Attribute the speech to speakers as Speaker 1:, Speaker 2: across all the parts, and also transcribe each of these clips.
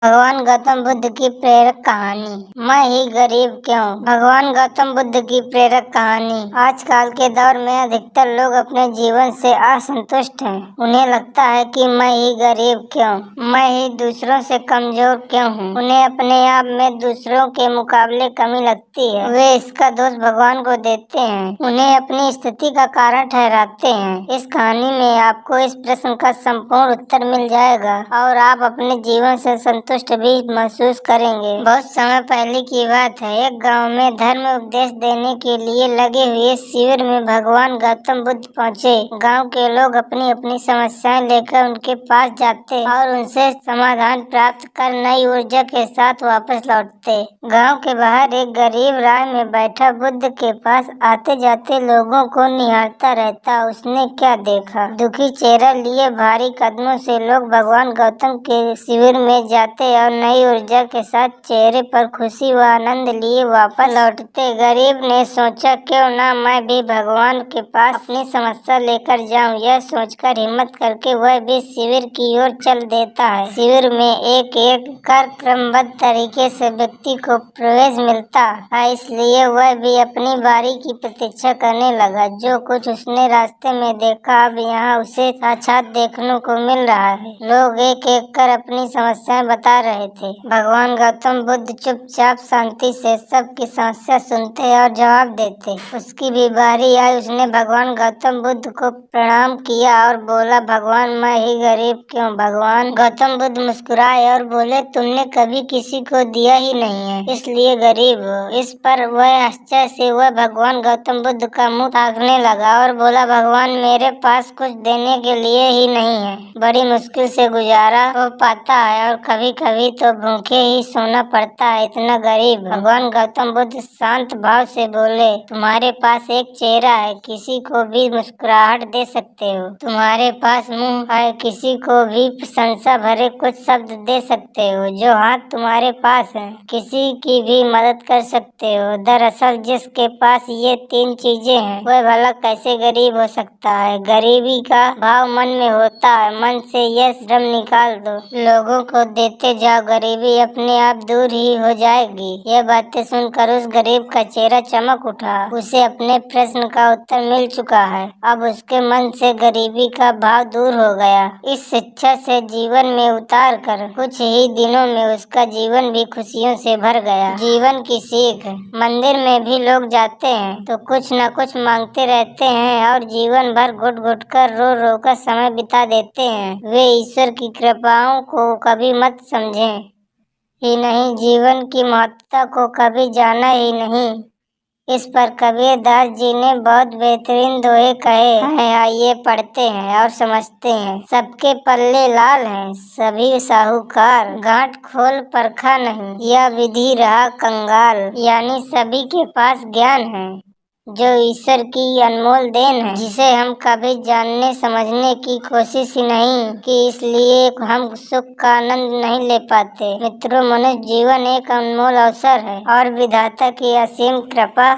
Speaker 1: भगवान गौतम बुद्ध की प्रेरक कहानी। मैं ही गरीब क्यों। भगवान गौतम बुद्ध की प्रेरक कहानी। आजकल के दौर में अधिकतर लोग अपने जीवन से असंतुष्ट हैं। उन्हें लगता है कि मैं ही गरीब क्यों, मैं ही दूसरों से कमजोर क्यों हूँ। उन्हें अपने आप में दूसरों के मुकाबले कमी लगती है। वे इसका दोष भगवान को देते हैं, उन्हें अपनी स्थिति का कारण ठहराते हैं। इस कहानी में आपको इस प्रश्न का संपूर्ण उत्तर मिल जाएगा और आप अपने जीवन से संतुष्ट भी महसूस करेंगे। बहुत समय पहले की बात है। एक गांव में धर्म उपदेश देने के लिए लगे हुए शिविर में भगवान गौतम बुद्ध पहुंचे। गांव के लोग अपनी अपनी समस्याएं लेकर उनके पास जाते और उनसे समाधान प्राप्त कर नई ऊर्जा के साथ वापस लौटते। गांव के बाहर एक गरीब राह में बैठा बुद्ध के पास आते जाते लोगों को निहारता रहता। उसने क्या देखा, दुखी चेहरा लिए भारी कदमों से लोग भगवान गौतम के शिविर में जाते और नई ऊर्जा के साथ चेहरे पर खुशी व आनंद लिए वापस लौटते। गरीब ने सोचा, क्यों ना मैं भी भगवान के पास अपनी समस्या लेकर जाऊं। यह सोचकर हिम्मत करके वह भी शिविर की ओर चल देता है। शिविर में एक एक कर क्रमबद्ध तरीके से व्यक्ति को प्रवेश मिलता है, इसलिए वह भी अपनी बारी की प्रतीक्षा करने लगा। जो कुछ उसने रास्ते में देखा अब यहाँ उसे साक्षात देखने को मिल रहा है। लोग एक एक कर अपनी समस्याएं बता रहे थे। भगवान गौतम बुद्ध चुपचाप शांति से सबकी समस्या सुनते और जवाब देते। उसकी भी बारी आई। उसने भगवान गौतम बुद्ध को प्रणाम किया और बोला, भगवान मैं ही गरीब क्यों। भगवान गौतम बुद्ध मुस्कुराए और बोले, तुमने कभी किसी को दिया ही नहीं है, इसलिए गरीब हो। इस पर वह आश्चर्य से वह भगवान गौतम बुद्ध का मुंह ताकने लगा और बोला, भगवान मेरे पास कुछ देने के लिए ही नहीं है, बड़ी मुश्किल से गुजारा हो पाता है और कभी कभी तो भूखे ही सोना पड़ता है, इतना गरीब। भगवान गौतम बुद्ध शांत भाव से बोले, तुम्हारे पास एक चेहरा है, किसी को भी मुस्कुराहट दे सकते हो। तुम्हारे पास मुंह है, किसी को भी प्रशंसा भरे कुछ शब्द दे सकते हो। जो हाथ तुम्हारे पास है, किसी की भी मदद कर सकते हो। दरअसल जिसके पास ये तीन चीजें हैं वह भला कैसे गरीब हो सकता है। गरीबी का भाव मन में होता है, मन से यह श्रम निकाल दो, लोगों को देते जाओ, गरीबी अपने आप दूर ही हो जाएगी। यह बातें सुनकर उस गरीब का चेहरा चमक उठा। उसे अपने प्रश्न का उत्तर मिल चुका है। अब उसके मन से गरीबी का भाव दूर हो गया। इस शिक्षा से जीवन में उतार कर कुछ ही दिनों में उसका जीवन भी खुशियों से भर गया। जीवन की सीख। मंदिर में भी लोग जाते हैं तो कुछ न कुछ मांगते रहते हैं और जीवन भर घुट घुट कर रो रो कर समय बिता देते हैं। वे ईश्वर की कृपाओं को कभी मत समझें ही नहीं, जीवन की महत्ता को कभी जाना ही नहीं। इस पर कबीरदास जी ने बहुत बेहतरीन दोहे कहे हैं, आइए पढ़ते हैं और समझते हैं। सबके पल्ले लाल हैं, सभी साहूकार, गांठ खोल परखा नहीं, यह विधि रहा कंगाल। यानी सभी के पास ज्ञान है जो ईश्वर की अनमोल देन है, जिसे हम कभी जानने समझने की कोशिश ही नहीं की, इसलिए हम सुख का आनंद नहीं ले पाते। मित्रों, मनुष्य जीवन एक अनमोल अवसर है और विधाता की असीम कृपा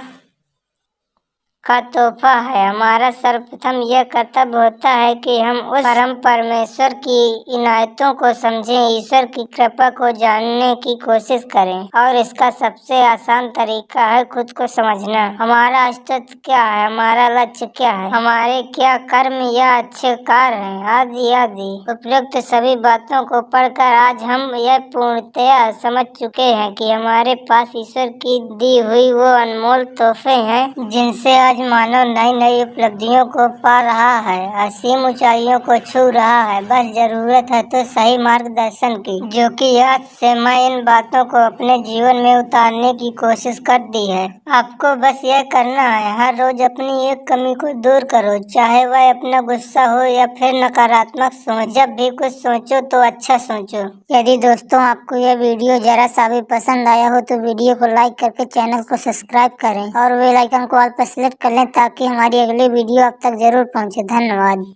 Speaker 1: का तोहफा है। हमारा सर्वप्रथम यह कर्तव्य होता है कि हम उस परम परमेश्वर की इनायतों को समझें, ईश्वर की कृपा को जानने की कोशिश करें। और इसका सबसे आसान तरीका है खुद को समझना। हमारा अस्तित्व क्या है, हमारा लक्ष्य क्या है, हमारे क्या कर्म या अच्छे कार्य हैं, आदि आदि। उपयुक्त सभी बातों को पढ़कर आज हम यह पूर्णतया समझ चुके हैं कि हमारे पास ईश्वर की दी हुई वो अनमोल तोहफे हैं जिनसे आज मानव नई नई उपलब्धियों को पा रहा है, असीम ऊंचाइयों को छू रहा है। बस जरूरत है तो सही मार्गदर्शन की, जो कि आज से मैं इन बातों को अपने जीवन में उतारने की कोशिश कर दी है। आपको बस यह करना है, हर रोज अपनी एक कमी को दूर करो, चाहे वह अपना गुस्सा हो या फिर नकारात्मक सोच। जब भी कुछ सोचो तो अच्छा सोचो। यदि दोस्तों आपको यह वीडियो जरा सा भी पसंद आया हो तो वीडियो को लाइक करके चैनल को सब्सक्राइब करें और बेल आइकन को ऑल पर सेलेक्ट कर लें ताकि हमारी अगली वीडियो आप तक जरूर पहुंचे। धन्यवाद।